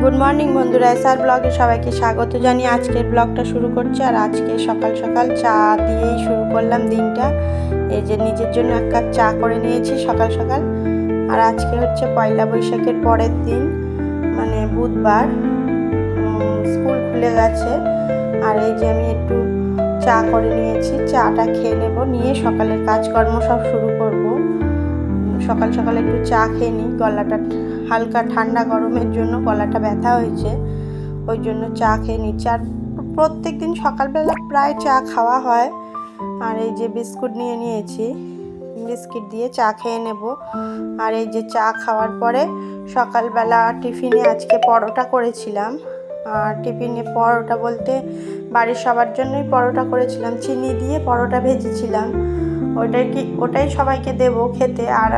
Good morning বন্ধুরা, SR ব্লগে সবাইকে স্বাগত জানিয়ে আজকের ব্লগটা শুরু করছি। আর আজকে সকাল সকাল চা দিয়েই শুরু করলাম দিনটা। এই যে নিজের জন্য এক কাপ চা করে নিয়েছি সকাল সকাল। আর আজকে হচ্ছে পয়লা বৈশাখের পরের দিন, মানে বুধবার। স্কুল খুলে গেছে। আর এই যে আমি একটু চা করে নিয়েছি, চাটা খেয়ে নেব, নিয়ে সকালের কাজকর্ম সব শুরু করব। সকাল সকাল একটু চা খেয়ে নিই, গলাটা হালকা ঠান্ডা গরমের জন্য গলাটা ব্যথা হয়েছে, ওই জন্য চা খেয়ে নিচ্ছি। আর প্রত্যেক দিন সকালবেলা প্রায় চা খাওয়া হয়। আর এই যে বিস্কুট নিয়ে নিয়েছি, বিস্কিট দিয়ে চা খেয়ে নেব। আর এই যে চা খাওয়ার পরে সকালবেলা টিফিনে আজকে পরোটা করেছিলাম। আর টিফিনে পরোটা বলতে বাড়ির সবার জন্যই পরোটা করেছিলাম, চিনি দিয়ে পরোটা ভেজেছিলাম। ওটাই সবাইকে দেব খেতে। আর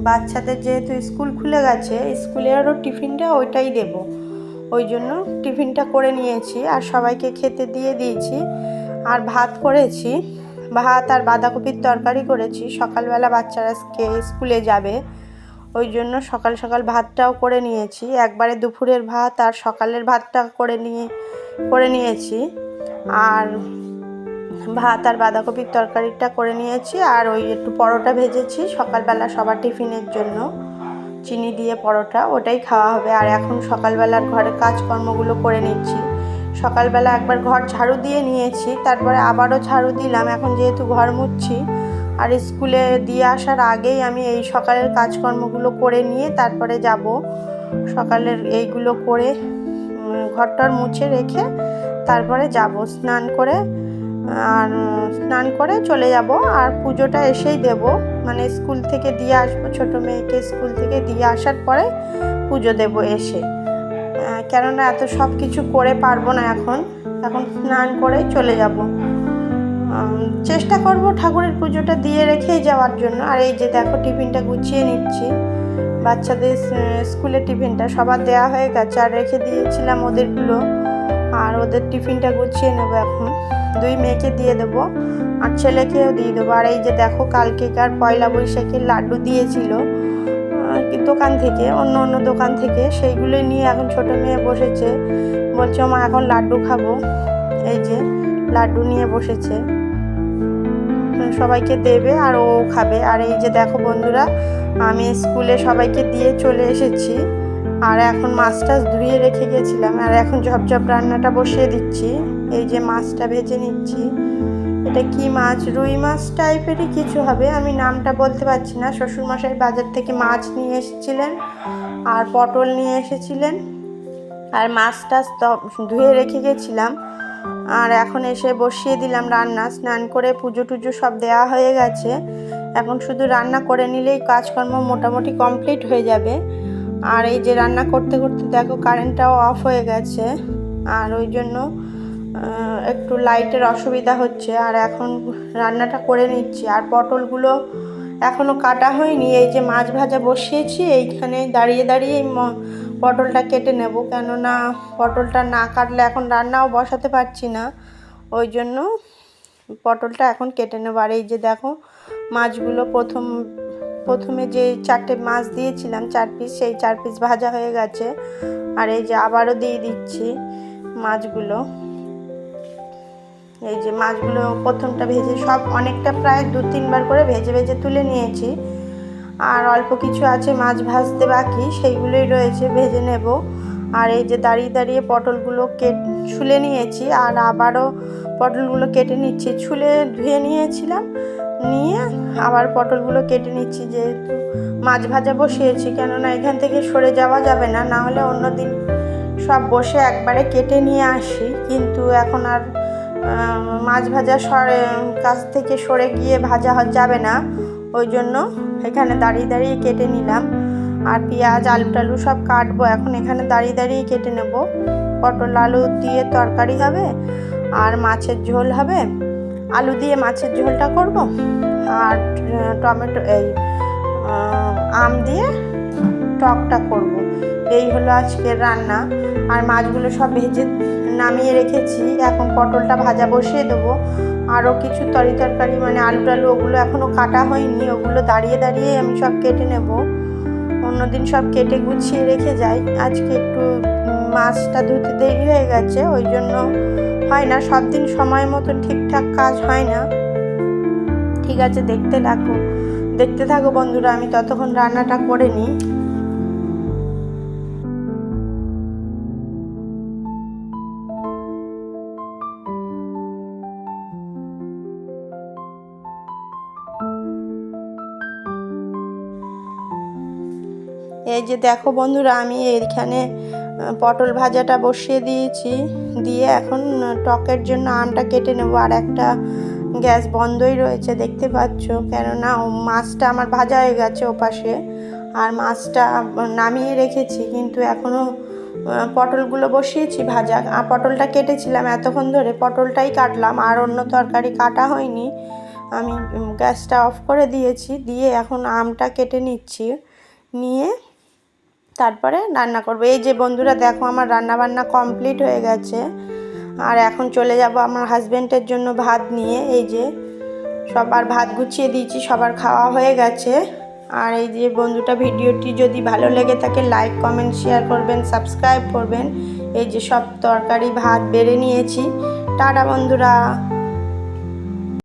বাচ্চাদের যেহেতু স্কুল খুলে গেছে, স্কুলেরও টিফিনটা ওইটাই দেব, ওই জন্য টিফিনটা করে নিয়েছি আর সবাইকে খেতে দিয়ে দিয়েছি। আর ভাত করেছি, ভাত আর বাঁধাকপির তরকারি করেছি। সকালবেলা বাচ্চারা স্কুলে যাবে, ওই জন্য সকাল সকাল ভাতটাও করে নিয়েছি। একবারে দুপুরের ভাত আর সকালের ভাতটা করে নিয়েছি। আর ভাত আর বাঁধাকপির তরকারিটা করে নিয়েছি। আর ওই একটু পরোটা ভেজেছি সকালবেলা সবার টিফিনের জন্য, চিনি দিয়ে পরোটা, ওটাই খাওয়া হবে। আর এখন সকালবেলার ঘরের কাজকর্মগুলো করে নিচ্ছি। সকালবেলা একবার ঘর ঝাড়ু দিয়ে নিয়েছি, তারপরে আবারও ঝাড়ু দিলাম এখন যেহেতু ঘর মুছছি। আর স্কুলে দিয়ে আসার আগেই আমি এই সকালের কাজকর্মগুলো করে নিয়ে তারপরে যাব। সকালের এইগুলো করে ঘরটার মুছে রেখে তারপরে যাব স্নান করে চলে যাব। আর পুজোটা এসেই দেব, মানে স্কুল থেকে দিয়ে আসবো, ছোটো মেয়েকে স্কুল থেকে দিয়ে আসার পরে পুজো দেব এসে। কেননা এত সব কিছু করে পারবো না, এখন স্নান করেই চলে যাব। চেষ্টা করব ঠাকুরের পুজোটা দিয়ে রেখেই যাওয়ার জন্য। আর এই যে দেখো টিফিনটা গুছিয়ে নিচ্ছি, বাচ্চাদের স্কুলের টিফিনটা সবার দেওয়া হয়ে গেছে, আর রেখে দিয়েছিলাম ওদেরগুলো। আর ওদের টিফিনটা গুছিয়ে নেব এখন, দুই মেয়েকে দিয়ে দেবো আর ছেলেকেও দিয়ে দেবো। আর এই যে দেখো কালকেকার পয়লা বৈশাখের লাড্ডু দিয়েছিল দোকান থেকে, অন্য দোকান থেকে, সেইগুলোই নিয়ে এখন ছোটো মেয়ে বসেছে, বলছে মা এখন লাড্ডু খাবো। এই যে লাড্ডু নিয়ে বসেছে, সবাইকে দেবে আর ও খাবে। আর এই যে দেখো বন্ধুরা, আমি স্কুলে সবাইকে দিয়ে চলে এসেছি। আর এখন মাছটা ধুয়ে রেখে গেছিলাম, আর এখন ঝপঝপ রান্নাটা বসিয়ে দিচ্ছি। এই যে মাছটা ভেজে নিচ্ছি। এটা কি মাছ, রুই মাছ টাইপেরই কিছু হবে, আমি নামটা বলতে পারছি না। শ্বশুরমশাই বাজার থেকে মাছ নিয়ে এসেছিলেন আর পটল নিয়ে এসেছিলেন, আর মাছটা ধুয়ে রেখে গেছিলাম। আর এখন এসে বসিয়ে দিলাম রান্না। স্নান করে পুজো টুজো সব দেওয়া হয়ে গেছে, এখন শুধু রান্না করে নিলেই কাজকর্ম মোটামুটি কমপ্লিট হয়ে যাবে। আর এই যে রান্না করতে করতে দেখো কারেন্টটাও অফ হয়ে গেছে, আর ওই জন্য একটু লাইটের অসুবিধা হচ্ছে। আর এখন রান্নাটা করে নিচ্ছি। আর পটলগুলো এখনও কাটা হয়নি, এই যে মাছ ভাজা বসিয়েছি, এইখানে দাঁড়িয়ে দাঁড়িয়ে পটলটা কেটে নেব, কেননা পটলটা না কাটলে এখন রান্নাও বসাতে পারছি না, ওই জন্য পটলটা এখন কেটে নেব। আর এই যে দেখো মাছগুলো প্রথমে যে 4টে মাছ দিয়েছিলাম 4 পিস, সেই 4 পিস ভাজা হয়ে গেছে। আর এই যে আবারও দিয়ে দিচ্ছি মাছগুলো। এই যে মাছগুলো প্রথমটা ভেজে সব অনেকটা প্রায় 2-3 বার করে ভেজে তুলে নিয়েছি। আর অল্প কিছু আছে মাছ ভাজতে বাকি, সেইগুলোই রয়েছে, ভেজে নেব। আর এই যে দাঁড়িয়ে দাঁড়িয়ে পটলগুলো ছুলে নিয়েছি, আর আবারও পটলগুলো কেটে নিচ্ছি। ছুলে ধুয়ে নিয়েছিলাম, নিয়ে আবার পটলগুলো কেটে নিচ্ছি, যেহেতু মাছ ভাজা বসিয়েছি, কেননা এখান থেকে সরে যাওয়া যাবে না, না হলে অন্যদিন সব বসে একবারে কেটে নিয়ে আসি, কিন্তু এখন আর মাছ ভাজা কাছ থেকে সরে গিয়ে ভাজা যাবে না, ওই জন্য এখানে দাঁড়িয়ে দাঁড়িয়ে কেটে নিলাম। আর পেঁয়াজ আলু টালু সব কাটবো, এখন এখানে দাঁড়িয়ে দাঁড়িয়ে কেটে নেব। পটল আলু দিয়ে তরকারি হবে, আর মাছের ঝোল হবে, আলু দিয়ে মাছের ঝোলটা করব, আর টমেটো আম দিয়ে টকটা করব। এই হলো আজকের রান্না। আর মাছগুলো সব ভেজে নামিয়ে রেখেছি, এখন পটলটা ভাজা বসিয়ে দেবো। আরও কিছু তরকারি মানে আলু টালু, ওগুলো এখনও কাটা হয়নি, ওগুলো দাঁড়িয়ে দাঁড়িয়ে আমি সব কেটে নেব। অন্যদিন সব কেটে গুছিয়ে রেখে যাই, আজকে একটু মাছটা ধুতে দেরি হয়ে গেছে, ওই জন্য হয় না, সব দিন সময় মতন ঠিকঠাক কাজ হয় না। ঠিক আছে, দেখতে থাকো বন্ধুরা, আমি ততক্ষণ রান্নাটা করে নিই। এই যে দেখো বন্ধুরা, আমি এইখানে পটল ভাজাটা বসিয়ে দিয়েছি, দিয়ে এখন টকের জন্য আমটা কেটে নেব। আর একটা গ্যাস বন্ধই রয়েছে দেখতে পাচ্ছ, কেননা মাছটা আমার ভাজা হয়ে গেছে ওপাশে, আর মাছটা নামিয়ে রেখেছি, কিন্তু এখনও পটলগুলো বসিয়েছি ভাজা। আর পটলটা কেটেছিলাম এতক্ষণ ধরে, পটলটাই কাটলাম, আর অন্য তরকারি কাটা হয়নি। আমি গ্যাসটা অফ করে দিয়েছি, দিয়ে এখন আমটা কেটে নিচ্ছি, নিয়ে তারপরে রান্না করব। এই যে বন্ধুরা দেখো, আমার রান্না বান্না কমপ্লিট হয়ে গেছে, আর এখন চলে যাব আমার হাজব্যান্ডের জন্য ভাত নিয়ে। এই যে সবার ভাত গুছিয়ে দিয়েছি, সবার খাওয়া হয়ে গেছে। আর এই যে বন্ধুটা, ভিডিওটি যদি ভালো লেগে থাকে লাইক কমেন্ট শেয়ার করবেন, সাবস্ক্রাইব করবেন। এই যে সব তরকারি ভাত বেড়ে নিয়েছি। টাটা বন্ধুরা।